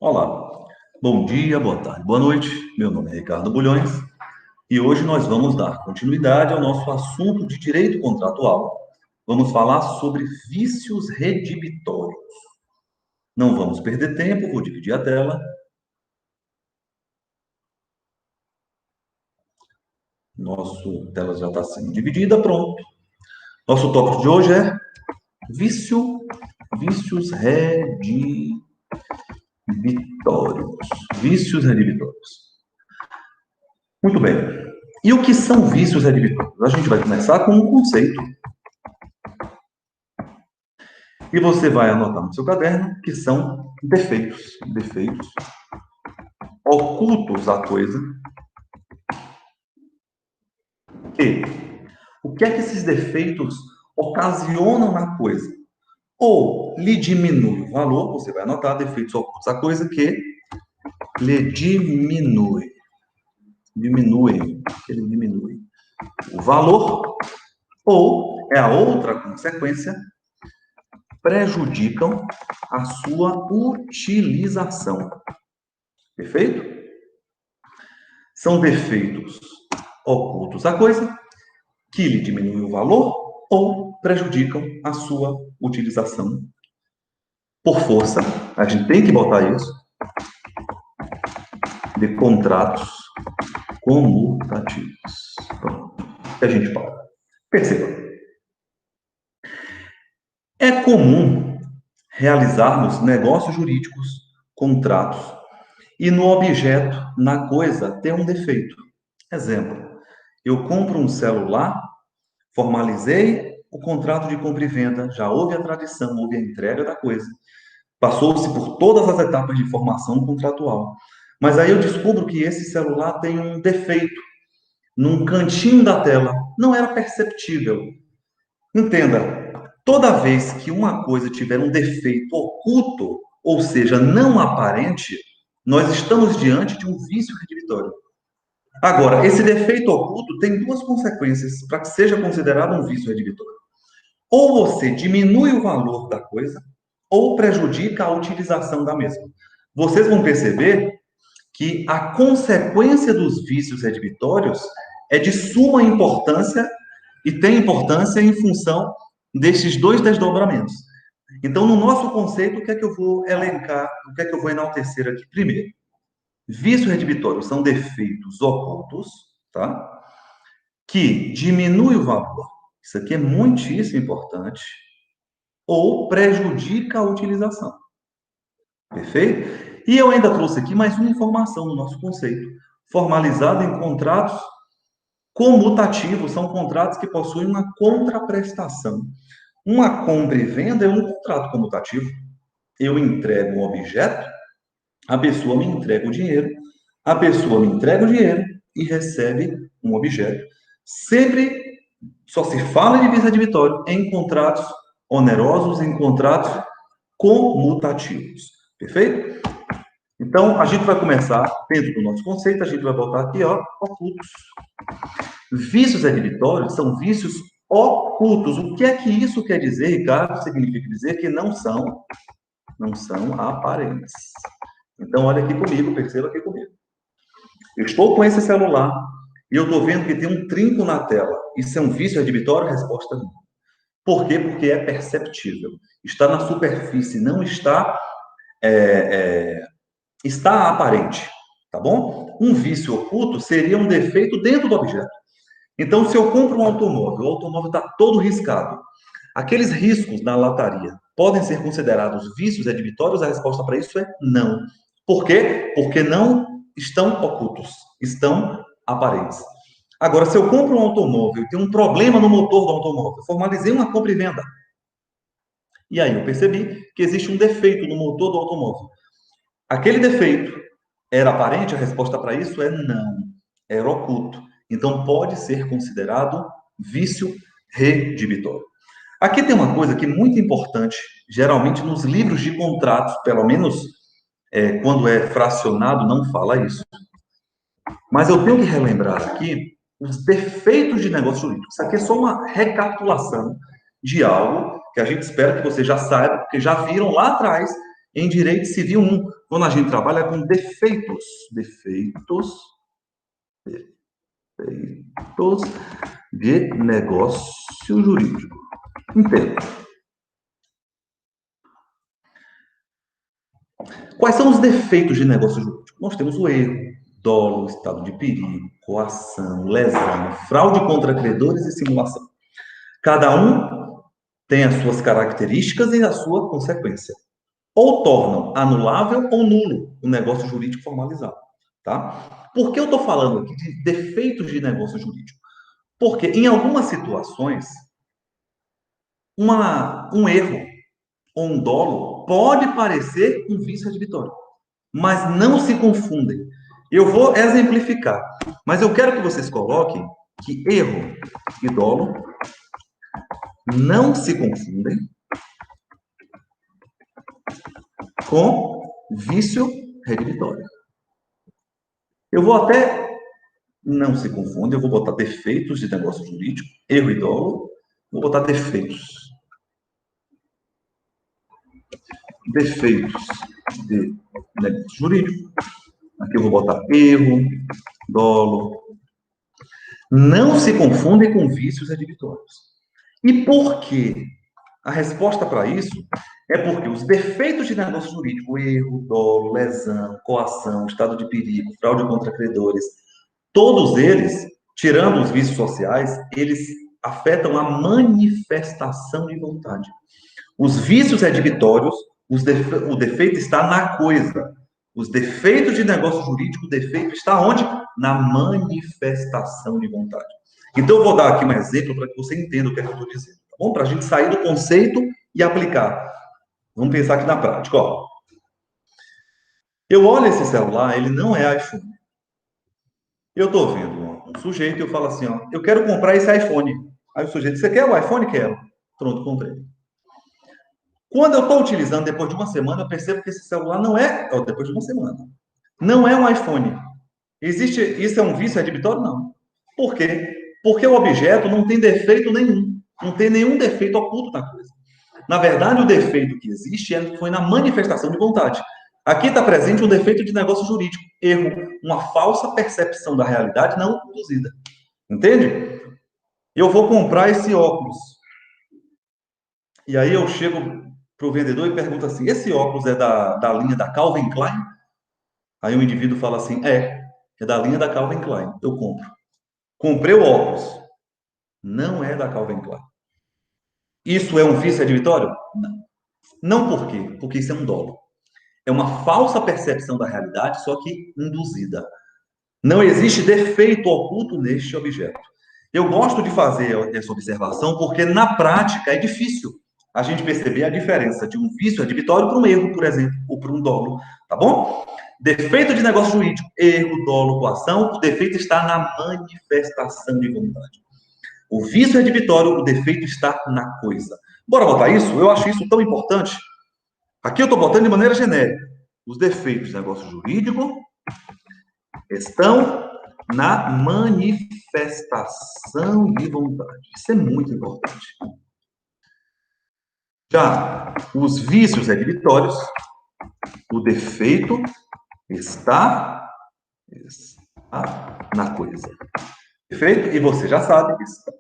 Olá, bom dia, boa tarde, boa noite. Meu nome é Ricardo Bulhões e hoje nós vamos dar continuidade ao nosso assunto de direito contratual. Vamos falar sobre vícios redibitórios. Não vamos perder tempo, vou dividir a tela. Nossa tela já está sendo dividida, pronto. Nosso tópico de hoje é vícios redibitórios. Vícios redibitórios. Muito bem. E o que são vícios redibitórios? A gente vai começar com um conceito. E você vai anotar no seu caderno que são defeitos ocultos à coisa. E o que é que esses defeitos ocasionam na coisa? Ou lhe diminui o valor, você vai anotar defeitos ocultos à coisa que lhe diminui o valor, ou é a outra consequência, prejudicam a sua utilização. Perfeito? São defeitos ocultos à coisa que lhe diminuem o valor ou prejudicam a sua utilização. Por força, a gente tem que botar isso, de contratos comutativos. Pronto. E a gente para. Perceba. É comum realizarmos negócios jurídicos, contratos, e no objeto, na coisa, ter um defeito. Exemplo, eu compro um celular, formalizei o contrato de compra e venda, já houve a tradição, houve a entrega da coisa, passou-se por todas as etapas de formação contratual. Mas aí eu descubro que esse celular tem um defeito num cantinho da tela, não era perceptível. Entenda, toda vez que uma coisa tiver um defeito oculto, ou seja, não aparente, nós estamos diante de um vício redibitório. Agora, esse defeito oculto tem duas consequências para que seja considerado um vício redibitório. Ou você diminui o valor da coisa, ou prejudica a utilização da mesma. Vocês vão perceber que a consequência dos vícios redibitórios é de suma importância e tem importância em função destes dois desdobramentos. Então, no nosso conceito, o que é que eu vou elencar, o que é que eu vou enaltecer aqui? Primeiro, vícios redibitórios são defeitos ocultos, tá? Que diminuem o valor. Isso aqui é muitíssimo importante. Ou prejudica a utilização. Perfeito? E eu ainda trouxe aqui mais uma informação no nosso conceito. Formalizado em contratos comutativos, são contratos que possuem uma contraprestação. Uma compra e venda é um contrato comutativo. Eu entrego um objeto, a pessoa me entrega o dinheiro, a pessoa me entrega o dinheiro e recebe um objeto. Sempre só se fala de vício redibitório em contratos onerosos, em contratos comutativos. Perfeito? Então, a gente vai começar, dentro do nosso conceito, a gente vai botar aqui, ó, ocultos. Vícios redibitórios são vícios ocultos. O que é que isso quer dizer, Ricardo? Significa dizer que não são aparentes. Então, olha aqui comigo, perceba aqui comigo. Eu estou com esse celular e eu estou vendo que tem um trinco na tela. Isso é um vício redibitório? Resposta não. Por quê? Porque é perceptível. Está na superfície, não está está aparente, tá bom? Um vício oculto seria um defeito dentro do objeto. Então, se eu compro um automóvel, o automóvel está todo riscado. Aqueles riscos na lataria podem ser considerados vícios redibitórios? A resposta para isso é não. Por quê? Porque não estão ocultos, estão aparentes. Agora, se eu compro um automóvel e tem um problema no motor do automóvel, formalizei uma compra e venda. E aí eu percebi que existe um defeito no motor do automóvel. Aquele defeito era aparente? A resposta para isso é não. Era oculto. Então, pode ser considerado vício redibitório. Aqui tem uma coisa que é muito importante, geralmente nos livros de contratos, pelo menos quando é fracionado, não fala isso. Mas eu tenho que relembrar aqui os defeitos de negócio jurídico. Isso aqui é só uma recapitulação de algo que a gente espera que você já saiba, porque já viram lá atrás em direito civil 1, quando a gente trabalha com defeitos. Defeitos de negócio jurídico. Entenda. Quais são os defeitos de negócio jurídico? Nós temos o erro, dolo, estado de perigo, coação, lesão, fraude contra credores e simulação. Cada um tem as suas características e a sua consequência. Ou tornam anulável ou nulo o negócio jurídico formalizado. Tá? Por que eu estou falando aqui de defeitos de negócio jurídico? Porque em algumas situações, um erro ou um dolo pode parecer um vício advitório, mas não se confundem. Eu vou exemplificar, mas eu quero que vocês coloquem que erro e dolo não se confundem com vício redditório. Eu vou até não se confunde, eu vou botar defeitos de negócio jurídico, erro e dolo, vou botar defeitos. Defeitos de negócio jurídico. Aqui eu vou botar erro, dolo. Não se confundem com vícios advitórios. E por quê? A resposta para isso é porque os defeitos de negócio jurídico, erro, dolo, lesão, coação, estado de perigo, fraude contra credores, todos eles, tirando os vícios sociais, eles afetam a manifestação de vontade. Os vícios redditórios, o defeito está na coisa. Os defeitos de negócio jurídico, o defeito está onde? Na manifestação de vontade. Então, eu vou dar aqui um exemplo para que você entenda o que é que eu estou dizendo. Tá bom? Para a gente sair do conceito e aplicar. Vamos pensar aqui na prática. Ó. Eu olho esse celular, ele não é iPhone. Eu estou vendo um sujeito e eu falo assim, ó, eu quero comprar esse iPhone. Aí o sujeito, você quer o iPhone? Quero. Pronto, comprei. Quando eu estou utilizando, depois de uma semana, eu percebo que esse celular não é, depois de uma semana, não é um iPhone. Isso é um vício advitório? Não. Por quê? Porque o objeto não tem defeito nenhum. Não tem nenhum defeito oculto na coisa. Na verdade, o defeito que existe foi na manifestação de vontade. Aqui está presente um defeito de negócio jurídico, erro, uma falsa percepção da realidade não conduzida. Entende? Eu vou comprar esse óculos. E aí eu chego para o vendedor e pergunto assim, esse óculos é da linha da Calvin Klein? Aí o indivíduo fala assim, é da linha da Calvin Klein, eu compro. Comprei o óculos, não é da Calvin Klein. Isso é um vício advitório? Não. Não por quê? Porque isso é um dolo. É uma falsa percepção da realidade, só que induzida. Não existe defeito oculto neste objeto. Eu gosto de fazer essa observação porque, na prática, é difícil a gente perceber a diferença de um vício advitório para um erro, por exemplo, ou para um dolo, tá bom? Defeito de negócio jurídico, erro, dolo, coação, o defeito está na manifestação de vontade. O vício advitório, o defeito está na coisa. Bora botar isso? Eu acho isso tão importante. Aqui eu estou botando de maneira genérica. Os defeitos de negócio jurídico estão na manifestação de vontade. Isso é muito importante. Já os vícios advitórios, o defeito está na coisa. Perfeito? E você já sabe que está.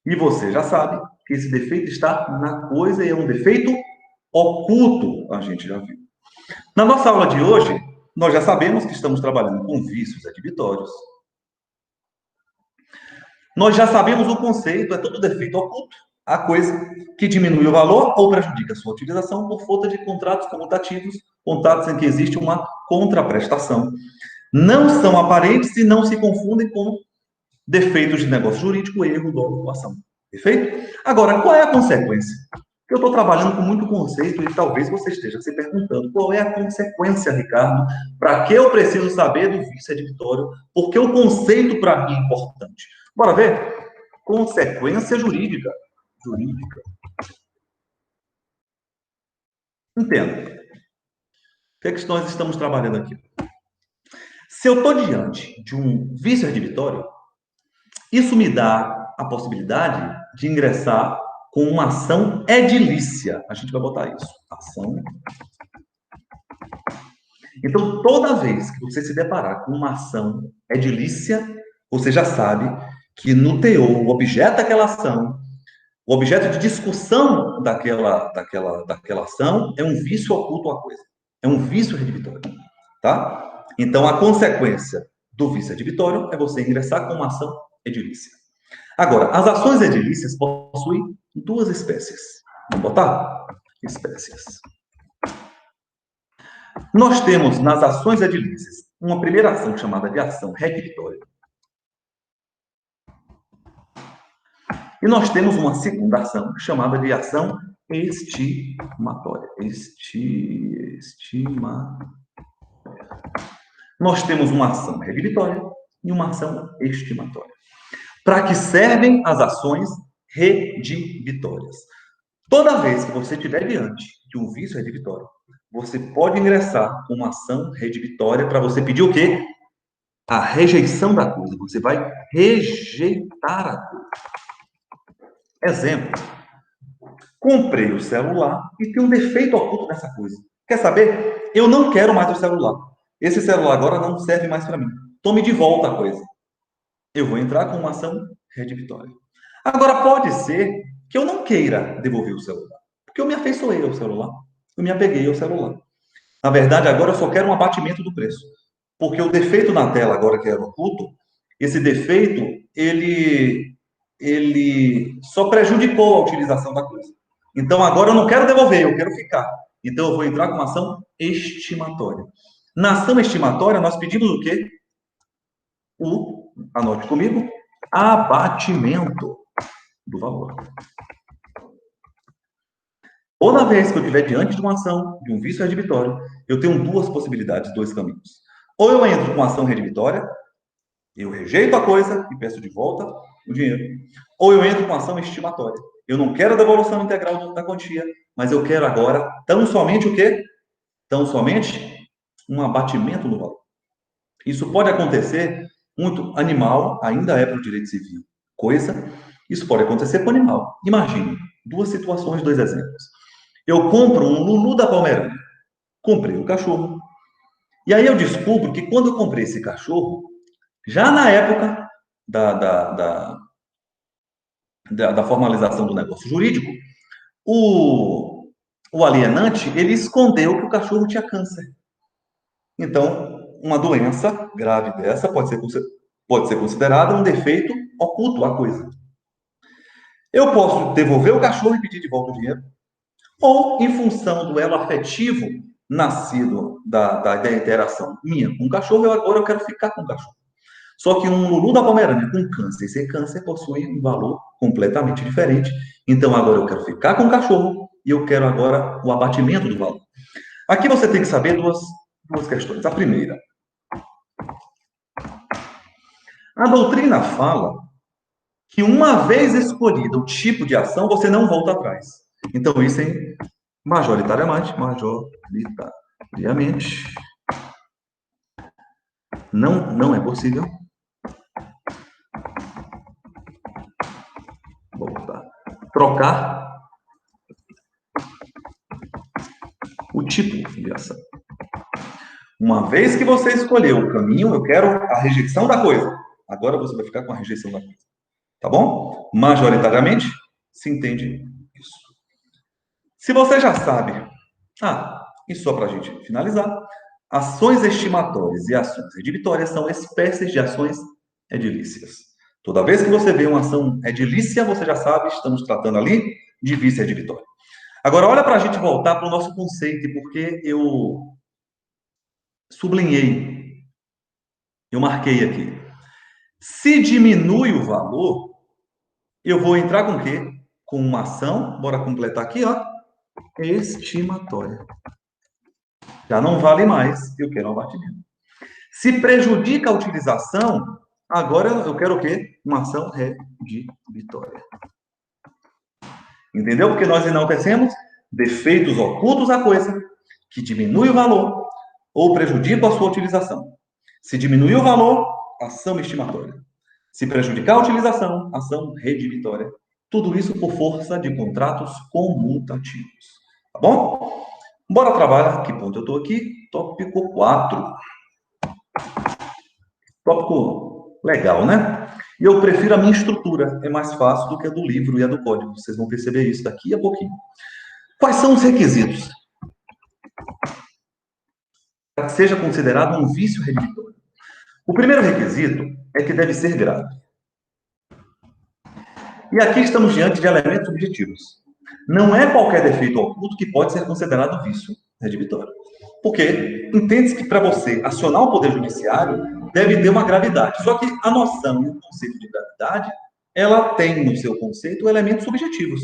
E você já sabe que esse defeito está na coisa e é um defeito oculto, a gente já viu. Na nossa aula de hoje, nós já sabemos que estamos trabalhando com vícios advitórios. Nós já sabemos o conceito, é todo defeito oculto, a coisa que diminui o valor ou prejudica a sua utilização por falta de contratos comutativos, contratos em que existe uma contraprestação. Não são aparentes e não se confundem com defeitos de negócio jurídico, erro, dolo, coação. Perfeito? Agora, qual é a consequência? Eu estou trabalhando com muito conceito e talvez você esteja se perguntando qual é a consequência, Ricardo, para que eu preciso saber do vício advitório, porque o conceito para mim é importante. Bora ver? Consequência jurídica. Entenda. O que é que nós estamos trabalhando aqui? Se eu estou diante de um vício advitório, isso me dá a possibilidade de ingressar com uma ação edilícia. A gente vai botar isso. Ação Então, toda vez que você se deparar com uma ação edilícia, você já sabe que no teor, o objeto daquela ação, o objeto de discussão daquela ação é um vício oculto à coisa. É um vício redibitório, tá? Então, a consequência do vício redibitório é você ingressar com uma ação edilícia. Agora, as ações edilícias possuem duas espécies. Vamos botar? Espécies. Nós temos nas ações edilícias uma primeira ação chamada de ação redibitória. E nós temos uma segunda ação chamada de ação estimatória. Estimatória. Nós temos uma ação redibitória e uma ação estimatória. Para que servem as ações redibitórias? Toda vez que você estiver diante de um vício redibitório, você pode ingressar com uma ação redibitória para você pedir o quê? A rejeição da coisa. Você vai rejeitar a coisa. Exemplo. Comprei o celular e tem um defeito oculto nessa coisa. Quer saber? Eu não quero mais o celular. Esse celular agora não serve mais para mim. Tome de volta a coisa. Eu vou entrar com uma ação redibitória. Agora, pode ser que eu não queira devolver o celular, porque eu me afeiçoei ao celular, eu me apeguei ao celular. Na verdade, agora eu só quero um abatimento do preço, porque o defeito na tela agora que era oculto, esse defeito, ele só prejudicou a utilização da coisa. Então, agora eu não quero devolver, eu quero ficar. Então, eu vou entrar com uma ação estimatória. Na ação estimatória, nós pedimos o quê? Anote comigo, abatimento do valor. Toda vez que eu estiver diante de uma ação, de um vício redibitório, eu tenho duas possibilidades, dois caminhos. Ou eu entro com ação redibitória, eu rejeito a coisa e peço de volta o dinheiro. Ou eu entro com ação estimatória. Eu não quero a devolução integral da quantia, mas eu quero agora tão somente o quê? Tão somente um abatimento do valor. Isso pode acontecer muito. Animal ainda é para o direito civil. Coisa, isso pode acontecer com animal. Imagine, duas situações, dois exemplos. Eu compro um Lulu da Pomerânia. Comprei o cachorro. E aí eu descubro que quando eu comprei esse cachorro, já na época da formalização do negócio jurídico, o alienante, ele escondeu que o cachorro tinha câncer. Então, uma doença grave dessa pode ser considerada um defeito oculto à coisa. Eu posso devolver o cachorro e pedir de volta o dinheiro, ou em função do elo afetivo nascido da interação minha com o cachorro, agora eu quero ficar com o cachorro. Só que um Lulu da Pomerânia com câncer e sem câncer possui um valor completamente diferente. Então agora eu quero ficar com o cachorro e eu quero agora o abatimento do valor. Aqui você tem que saber duas questões. A primeira, a doutrina fala que uma vez escolhido o tipo de ação, você não volta atrás. Então isso é majoritariamente, não é possível voltar. Trocar o tipo de ação. Uma vez que você escolheu o caminho, eu quero a rejeição da coisa. Agora você vai ficar com a rejeição da coisa. Tá bom? Majoritariamente, se entende isso. Se você já sabe, e só para a gente finalizar, ações estimatórias e ações redibitórias são espécies de ações edilícias. Toda vez que você vê uma ação edilícia, você já sabe, estamos tratando ali de vício redibitório. Agora, olha para a gente voltar para o nosso conceito, porque eu sublinhei, eu marquei aqui. Se diminui o valor, eu vou entrar com o quê? Com uma ação, bora completar aqui, ó, estimatória. Já não vale mais, eu quero um abatimento. Se prejudica a utilização, agora eu quero o quê? Uma ação redibitória. Entendeu? Porque nós enaltecemos defeitos ocultos à coisa, que diminui o valor ou prejudica a sua utilização. Se diminuir o valor, ação estimatória. Se prejudicar a utilização, ação redibitória. Tudo isso por força de contratos comutativos. Tá bom? Bora trabalhar. Que ponto eu estou aqui? Tópico 4. Tópico legal, né? E eu prefiro a minha estrutura. É mais fácil do que a do livro e a do código. Vocês vão perceber isso daqui a pouquinho. Quais são os requisitos para que seja considerado um vício redivitor? O primeiro requisito é que deve ser grave. E aqui estamos diante de elementos objetivos. Não é qualquer defeito oculto que pode ser considerado vício redivitório. Porque entende-se que para você acionar o Poder Judiciário deve ter uma gravidade. Só que a noção e o conceito de gravidade, ela tem no seu conceito elementos subjetivos.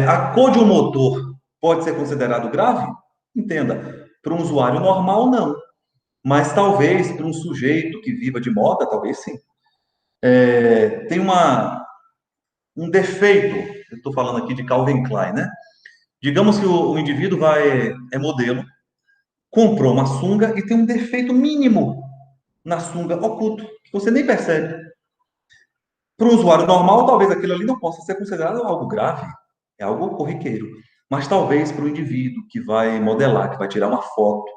A cor de um motor pode ser considerado grave? Entenda. Para um usuário normal, não. Mas talvez para um sujeito que viva de moda, talvez sim. Tem um defeito, eu estou falando aqui de Calvin Klein, né? Digamos que o indivíduo é modelo, comprou uma sunga e tem um defeito mínimo na sunga oculto, que você nem percebe. Para um usuário normal, talvez aquilo ali não possa ser considerado algo grave, é algo corriqueiro. Mas talvez para o indivíduo que vai modelar, que vai tirar uma foto,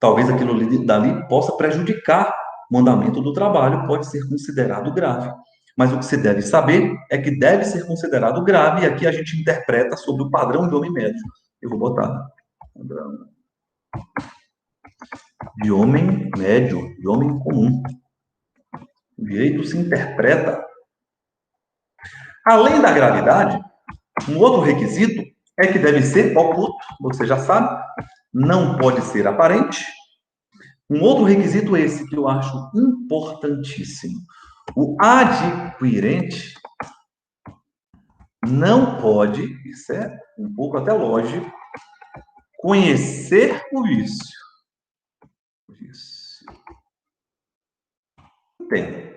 talvez aquilo ali, dali possa prejudicar o andamento do trabalho, pode ser considerado grave. Mas o que se deve saber é que deve ser considerado grave, e aqui a gente interpreta sobre o padrão de homem médio. Eu vou botar padrão de homem médio, de homem comum. O direito se interpreta. Além da gravidade, um outro requisito é que deve ser oculto, você já sabe, não pode ser aparente. Um outro requisito esse que eu acho importantíssimo. O adquirente não pode, isso é um pouco até lógico, conhecer o vício. Entenda.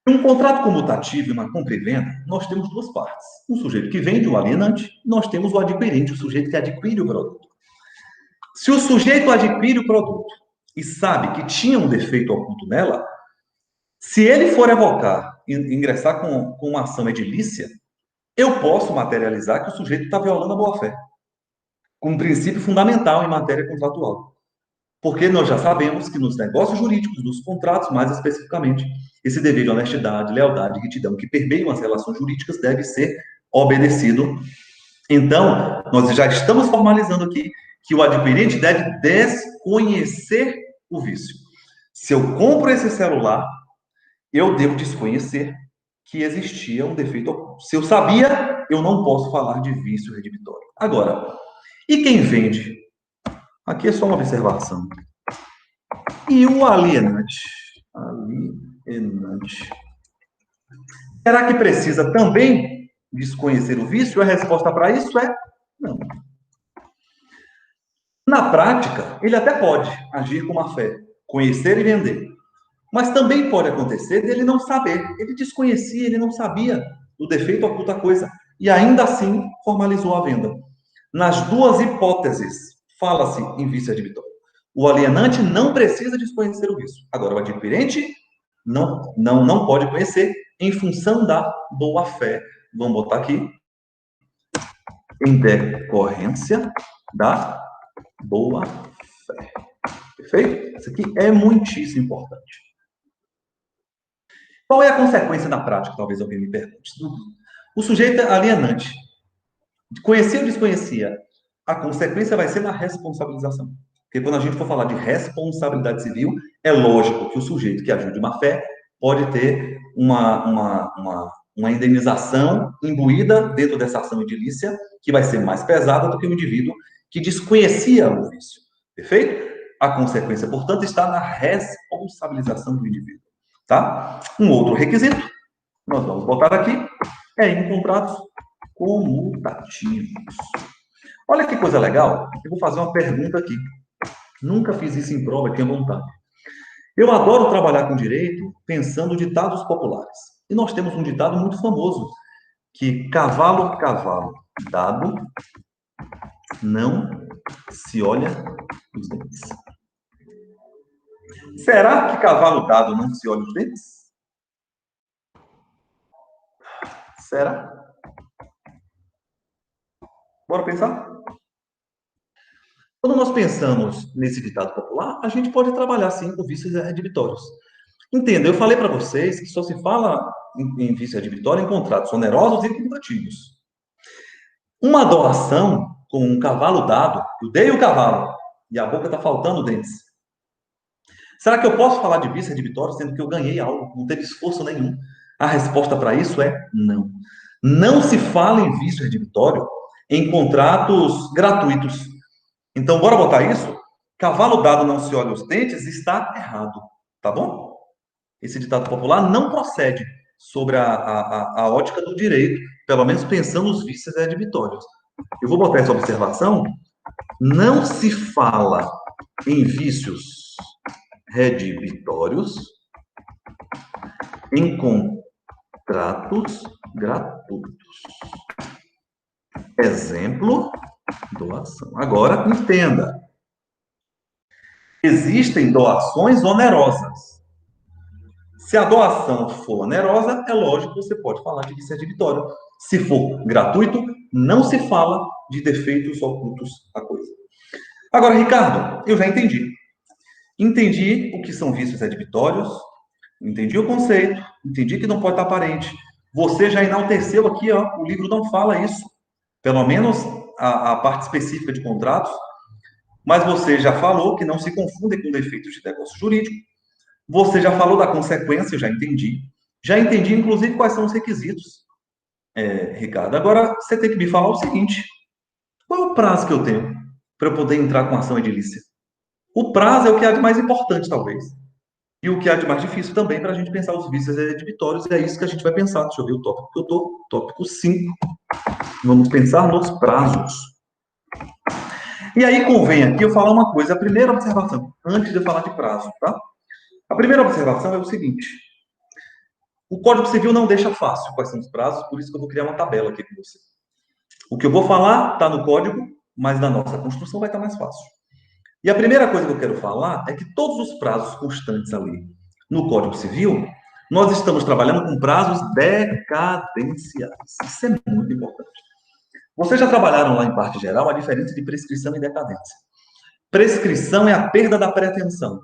Em um contrato comutativo e uma compra e venda, nós temos duas partes. O sujeito que vende, o alienante, nós temos o adquirente, o sujeito que adquire o produto. Se o sujeito adquire o produto e sabe que tinha um defeito oculto nela, se ele for evocar, ingressar com uma ação edilícia, eu posso materializar que o sujeito está violando a boa-fé, com um princípio fundamental em matéria contratual. Porque nós já sabemos que nos negócios jurídicos, nos contratos mais especificamente, esse dever de honestidade, lealdade e retidão que permeiam as relações jurídicas deve ser obedecido. Então, nós já estamos formalizando aqui que o adquirente deve desconhecer o vício. Se eu compro esse celular, eu devo desconhecer que existia um defeito oculto. Se eu sabia, eu não posso falar de vício redivitório. Agora, e quem vende? Aqui é só uma observação. E o alienante? Alienante. Será que precisa também desconhecer o vício? A resposta para isso é não. Na prática, ele até pode agir com má fé, conhecer e vender. Mas também pode acontecer dele não saber. Ele desconhecia, ele não sabia do defeito oculto da coisa. E ainda assim formalizou a venda. Nas duas hipóteses, fala-se em vício adquibitório. O alienante não precisa desconhecer o vício. Agora, o adquirente não pode conhecer em função da boa-fé. Vamos botar aqui. Em decorrência da boa-fé. Perfeito? Isso aqui é muitíssimo importante. Qual é a consequência na prática? Talvez alguém me pergunte. O sujeito é alienante. Conhecia ou desconhecia? A consequência vai ser na responsabilização. Porque quando a gente for falar de responsabilidade civil, é lógico que o sujeito que agiu de má fé pode ter uma indenização imbuída dentro dessa ação edilícia, que vai ser mais pesada do que o indivíduo que desconhecia o vício. Perfeito? A consequência, portanto, está na responsabilização do indivíduo. Tá? Um outro requisito, nós vamos botar aqui, é em contratos comutativos. Olha que coisa legal. Eu vou fazer uma pergunta aqui. Nunca fiz isso em prova, tinha vontade. Eu adoro trabalhar com direito pensando ditados populares. E nós temos um ditado muito famoso, que cavalo, cavalo, dado, não se olha os dentes. Será que cavalo dado não se olha os dentes? Será? Bora pensar? Quando nós pensamos nesse ditado popular, a gente pode trabalhar sim com vícios redibitórios. Entenda, eu falei para vocês que só se fala em vício redibitório em contratos onerosos e cumulativos. Uma doação com um cavalo dado, eu dei o cavalo e a boca está faltando dentes. Será que eu posso falar de vício redibitório sendo que eu ganhei algo, não teve esforço nenhum? A resposta para isso é não. Não se fala em vício redibitório em contratos gratuitos. Então, bora botar isso? Cavalo dado não se olha os dentes está errado, tá bom? Esse ditado popular não procede sobre a ótica do direito, pelo menos pensando nos vícios redibitórios. Eu vou botar essa observação. Não se fala em vícios redibitórios em contratos gratuitos. Exemplo, doação. Agora, entenda. Existem doações onerosas. Se a doação for onerosa, é lógico que você pode falar de vício redibitório. Se for gratuito, não se fala de defeitos ocultos à coisa. Agora, Ricardo, eu já entendi. Entendi o que são vícios redibitórios, entendi o conceito, entendi que não pode estar aparente. Você já enalteceu aqui, ó, o livro não fala isso, pelo menos a parte específica de contratos, mas você já falou que não se confundem com defeitos de negócio jurídico. Você já falou da consequência, eu já entendi. Já entendi, inclusive, quais são os requisitos, Ricardo. Agora, você tem que me falar o seguinte: qual é o prazo que eu tenho para eu poder entrar com ação edilícia? O prazo é o que há de mais importante, talvez. E o que há de mais difícil também para a gente pensar os vícios redibitórios, e é isso que a gente vai pensar. Deixa eu ver o tópico que eu estou. Tópico 5. Vamos pensar nos prazos. E aí convém aqui eu falar uma coisa, a primeira observação, antes de eu falar de prazo, tá? A primeira observação é o seguinte: o Código Civil não deixa fácil quais são os prazos, por isso que eu vou criar uma tabela aqui com você. O que eu vou falar está no código, mas na nossa construção vai estar mais fácil. E a primeira coisa que eu quero falar é que todos os prazos constantes ali no Código Civil, nós estamos trabalhando com prazos decadenciais. Isso é muito importante. Vocês já trabalharam lá em parte geral a diferença de prescrição e decadência. Prescrição é a perda da pretensão.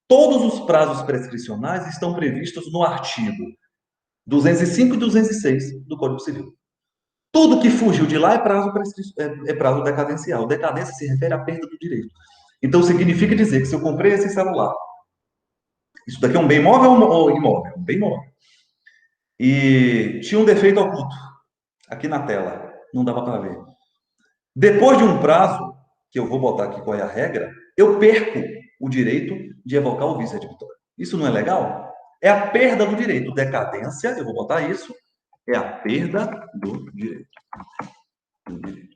Todos os prazos prescricionais estão previstos no artigo 205 e 206 do Código Civil. Tudo que fugiu de lá é prazo decadencial. Decadência se refere à perda do direito. Então, significa dizer que se eu comprei esse celular, isso daqui é um bem móvel ou imóvel? Um bem móvel. E tinha um defeito oculto aqui na tela. Não dava para ver. Depois de um prazo, que eu vou botar aqui qual é a regra, eu perco o direito de evocar o vício redibitório. Isso não é legal? É a perda do direito. Decadência, eu vou botar isso, é a perda do direito.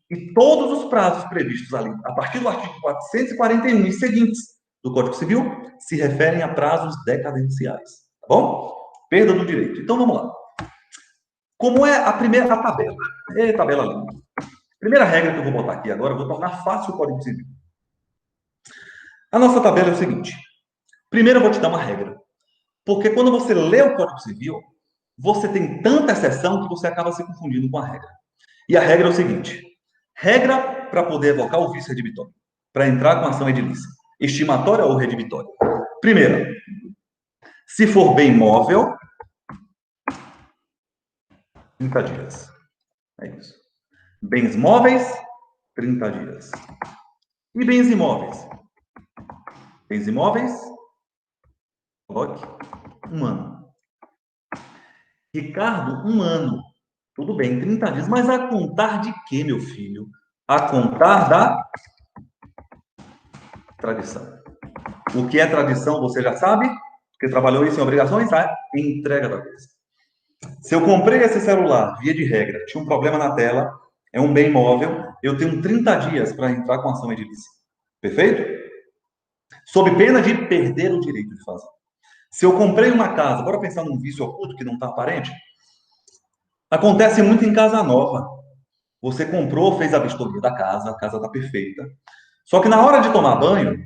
E todos os prazos previstos ali, a partir do artigo 441 e seguintes do Código Civil, se referem a prazos decadenciais. Tá bom? Perda do direito. Então, vamos lá. Como é a primeira tabela? Tabela linda. Primeira regra que eu vou botar aqui agora, eu vou tornar fácil o Código Civil. A nossa tabela é o seguinte. Primeiro eu vou te dar uma regra. Porque quando você lê o Código Civil, você tem tanta exceção que você acaba se confundindo com a regra. E a regra é o seguinte. Regra para poder evocar o vício redibitório. Para entrar com ação edilícia. Estimatória ou redibitória? Primeira, se for bem móvel, 30 dias. É isso. Bens móveis, 30 dias. E bens imóveis? Bens imóveis, coloque 1 ano. Ricardo, 1 ano. Tudo bem, 30 dias. Mas a contar de quê, meu filho? A contar da tradição. O que é tradição, você já sabe? Porque trabalhou isso em obrigações? A entrega da coisa. Se eu comprei esse celular, via de regra, tinha um problema na tela, é um bem móvel, eu tenho 30 dias para entrar com ação edilícia. Perfeito? Sob pena de perder o direito de fazer. Se eu comprei uma casa, bora pensar num vício oculto que não está aparente? Acontece muito em casa nova. Você comprou, fez a vistoria da casa, a casa está perfeita. Só que na hora de tomar banho,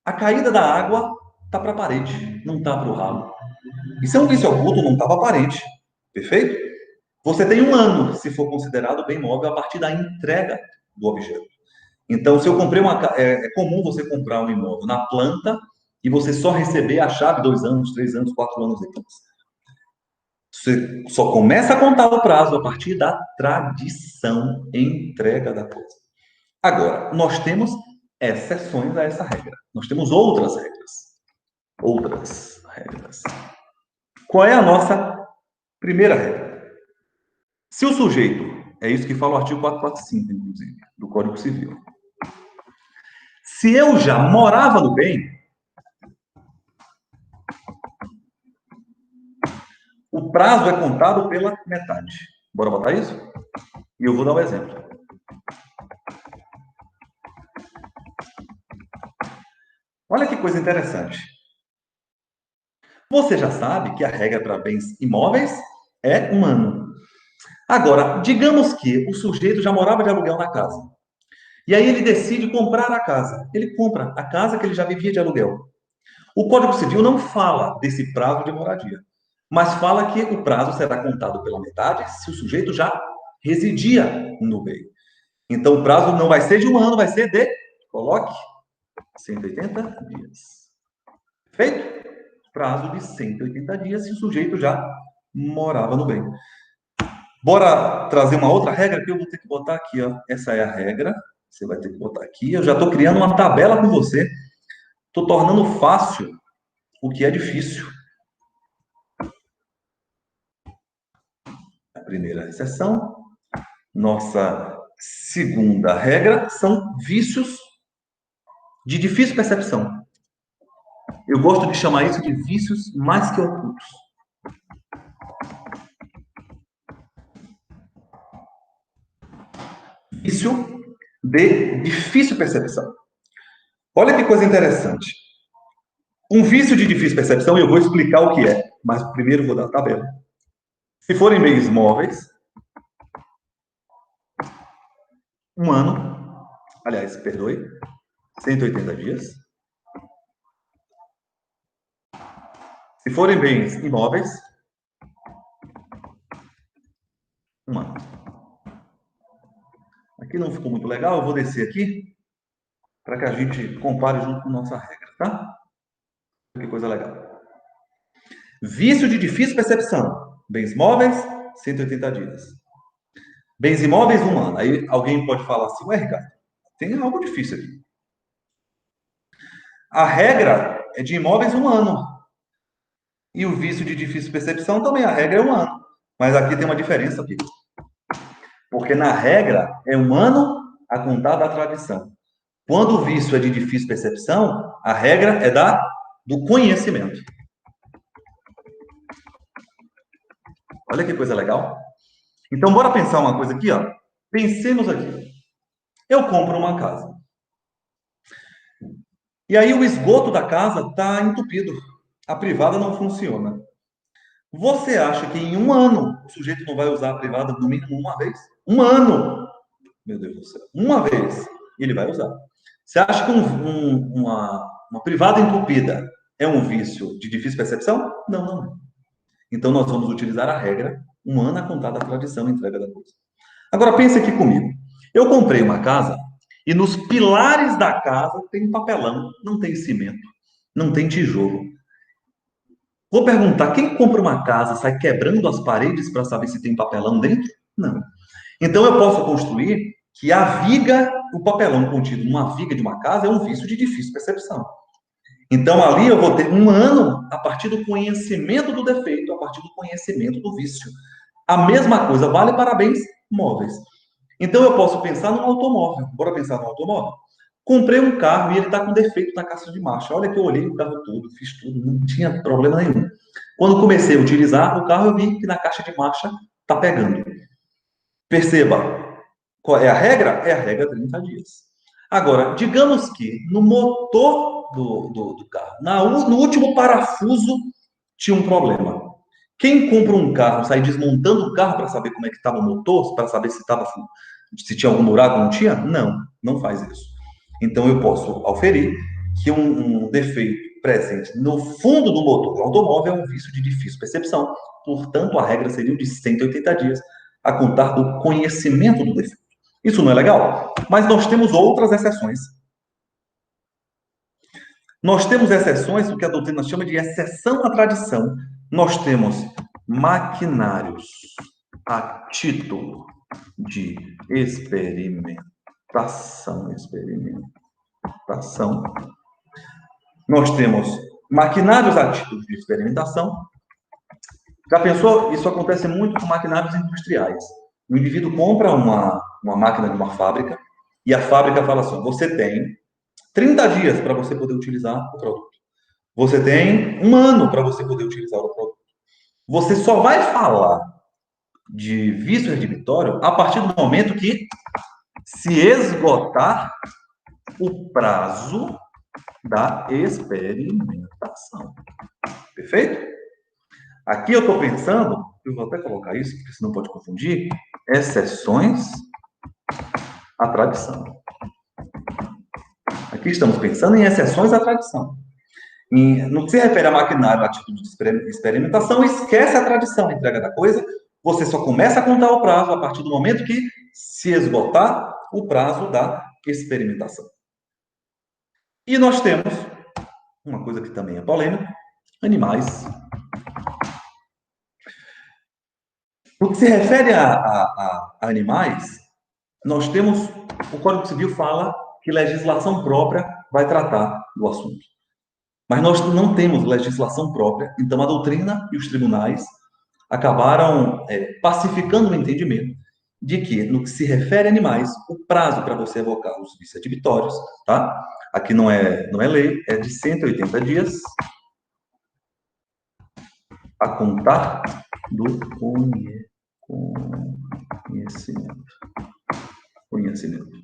a caída da água está para a parede, não está para o ralo. Isso é um vício oculto, não estava aparente. Perfeito? Você tem um ano, se for considerado bem móvel, a partir da entrega do objeto. Então, se eu comprei é comum você comprar um imóvel na planta e você só receber a chave 2 anos, 3 anos, 4 anos depois. Você só começa a contar o prazo a partir da tradição entrega da coisa. Agora, nós temos exceções a essa regra. Nós temos outras regras. Outras regras. Qual é a nossa primeira regra? Se o sujeito, é isso que fala o artigo 445, inclusive, do Código Civil. Se eu já morava no bem, o prazo é contado pela metade. Bora botar isso? E eu vou dar um exemplo. Olha que coisa interessante. Você já sabe que a regra para bens imóveis é 1 ano. Agora, digamos que o sujeito já morava de aluguel na casa. E aí ele decide comprar a casa. Ele compra a casa que ele já vivia de aluguel. O Código Civil não fala desse prazo de moradia, mas fala que o prazo será contado pela metade se o sujeito já residia no bem. Então, o prazo não vai ser de 1 ano, vai ser de, coloque, 180 dias. Feito? Prazo de 180 dias se o sujeito já morava no bem. Bora trazer uma outra regra que eu vou ter que botar aqui, ó. Essa é a regra. Você vai ter que botar aqui. Eu já estou criando uma tabela com você. Estou tornando fácil o que é difícil. A primeira exceção. Nossa segunda regra são vícios de difícil percepção. Eu gosto de chamar isso de vícios mais que ocultos. Vício de difícil percepção. Olha que coisa interessante. Um vício de difícil percepção, eu vou explicar o que é, mas primeiro vou dar a tabela. Se forem bens móveis, 1 ano, aliás, perdoe, 180 dias. Se forem bens imóveis, 1 ano. Aqui não ficou muito legal, eu vou descer aqui para que a gente compare junto com nossa regra, tá? Que coisa legal. Vício de difícil percepção. Bens móveis, 180 dias. Bens imóveis, 1 ano. Aí alguém pode falar assim, ué, Ricardo, tem algo difícil aqui. A regra é de imóveis 1 ano. E o vício de difícil percepção também, a regra é 1 ano. Mas aqui tem uma diferença aqui. Porque na regra é 1 ano a contar da tradição. Quando o vício é de difícil percepção, a regra é do conhecimento. Olha que coisa legal. Então, bora pensar uma coisa aqui, ó. Pensemos aqui. Eu compro uma casa. E aí o esgoto da casa está entupido. A privada não funciona. Você acha que em 1 ano o sujeito não vai usar a privada no mínimo uma vez? 1 ano! Meu Deus do céu. Uma vez ele vai usar. Você acha que uma privada entupida é um vício de difícil percepção? Não, não é. Então nós vamos utilizar a regra 1 ano a contar da tradição e entrega da coisa. Agora pense aqui comigo. Eu comprei uma casa e nos pilares da casa tem papelão, não tem cimento, não tem tijolo. Vou perguntar, quem compra uma casa sai quebrando as paredes para saber se tem papelão dentro? Não. Então eu posso construir que a viga, o papelão contido numa viga de uma casa é um vício de difícil percepção. Então ali eu vou ter 1 ano a partir do conhecimento do defeito, a partir do conhecimento do vício. A mesma coisa vale para bens móveis. Então eu posso pensar num automóvel. Bora pensar no automóvel? Comprei um carro e ele está com defeito na caixa de marcha. Olha que eu olhei o carro todo, fiz tudo, não tinha problema nenhum. Quando comecei a utilizar o carro, eu vi que na caixa de marcha está pegando. Perceba, qual é a regra? É a regra 30 dias. Agora, digamos que no motor do carro, no último parafuso, tinha um problema. Quem compra um carro, sai desmontando o carro para saber como é que estava o motor, para saber se tinha algum buraco ou não tinha? Não, não faz isso. Então eu posso auferir que um defeito presente no fundo do motor do automóvel é um vício de difícil percepção. Portanto, a regra seria o de 180 dias a contar do conhecimento do defeito. Isso não é legal? Mas nós temos outras exceções. Nós temos exceções, o que a doutrina chama de exceção à tradição. Nós temos maquinários a título de experimentação. Nós temos maquinários a título de experimentação. Já pensou? Isso acontece muito com maquinários industriais. O indivíduo compra uma máquina de uma fábrica e a fábrica fala assim: você tem 30 dias para você poder utilizar o produto. Você tem 1 ano para você poder utilizar o produto. Você só vai falar de vício redibitório a partir do momento que se esgotar o prazo da experimentação. Perfeito? Aqui eu estou pensando, eu vou até colocar isso, porque senão pode confundir, exceções à tradição. Aqui estamos pensando em exceções à tradição. No que se refere a maquinário, a título de experimentação, esquece a tradição, a entrega da coisa, você só começa a contar o prazo a partir do momento que se esgotar o prazo da experimentação. E nós temos uma coisa que também é polêmica: animais. No que se refere a animais, nós temos, o Código Civil fala que legislação própria vai tratar do assunto. Mas nós não temos legislação própria, então a doutrina e os tribunais acabaram pacificando o entendimento de que, no que se refere a animais, o prazo para você evocar os vícios redibitórios, tá? Aqui não é lei, é de 180 dias a contar do conhecimento.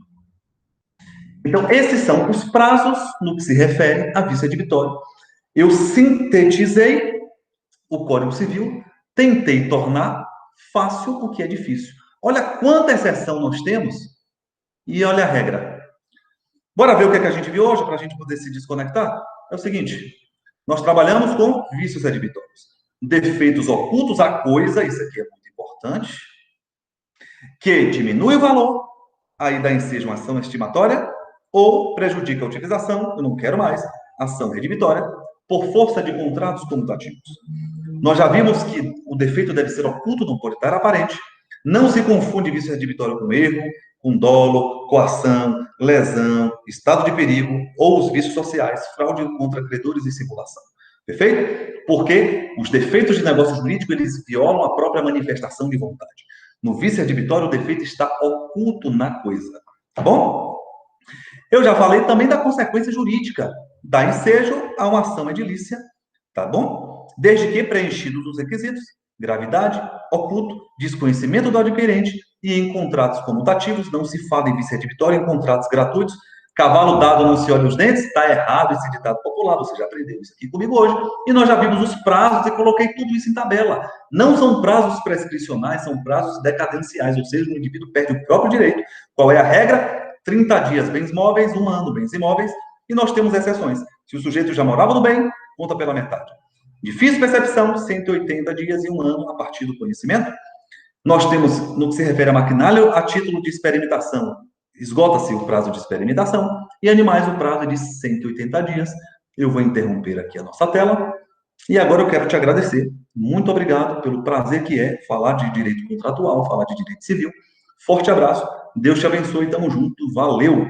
Então, esses são os prazos no que se refere a vício redibitório. Eu sintetizei o Código Civil, tentei tornar fácil o que é difícil. Olha quanta exceção nós temos e olha a regra. Bora ver o que é que a gente viu hoje para a gente poder se desconectar? É o seguinte: nós trabalhamos com vícios redibitórios. Defeitos ocultos à coisa, isso aqui é muito importante, que diminui o valor, aí dá ensejo uma ação estimatória, ou prejudica a utilização, eu não quero mais, ação redibitória, por força de contratos comutativos. Nós já vimos que o defeito deve ser oculto, não pode estar aparente. Não se confunde vício redibitório com erro, com dolo, coação, lesão, estado de perigo ou os vícios sociais, fraude contra credores e simulação. Perfeito? Porque os defeitos de negócio jurídico, eles violam a própria manifestação de vontade. No vício redibitório, o defeito está oculto na coisa. Tá bom? Eu já falei também da consequência jurídica, dá ensejo a uma ação edilícia, tá bom? Desde que preenchidos os requisitos: gravidade, oculto, desconhecimento do adquirente, e em contratos comutativos, não se fala em vício redibitório, em contratos gratuitos, cavalo dado não se olha os dentes, está errado esse ditado popular, você já aprendeu isso aqui comigo hoje, e nós já vimos os prazos e coloquei tudo isso em tabela. Não são prazos prescricionais, são prazos decadenciais, ou seja, o indivíduo perde o próprio direito. Qual é a regra? 30 dias bens móveis, 1 ano bens imóveis, e nós temos exceções. Se o sujeito já morava no bem, conta pela metade. Difícil percepção, 180 dias e 1 ano a partir do conhecimento. Nós temos, no que se refere a maquinário, a título de experimentação, esgota-se o prazo de experimentação, e animais, o prazo é de 180 dias. Eu vou interromper aqui a nossa tela, e agora eu quero te agradecer. Muito obrigado pelo prazer que é falar de direito contratual, falar de direito civil. Forte abraço, Deus te abençoe, tamo junto, valeu!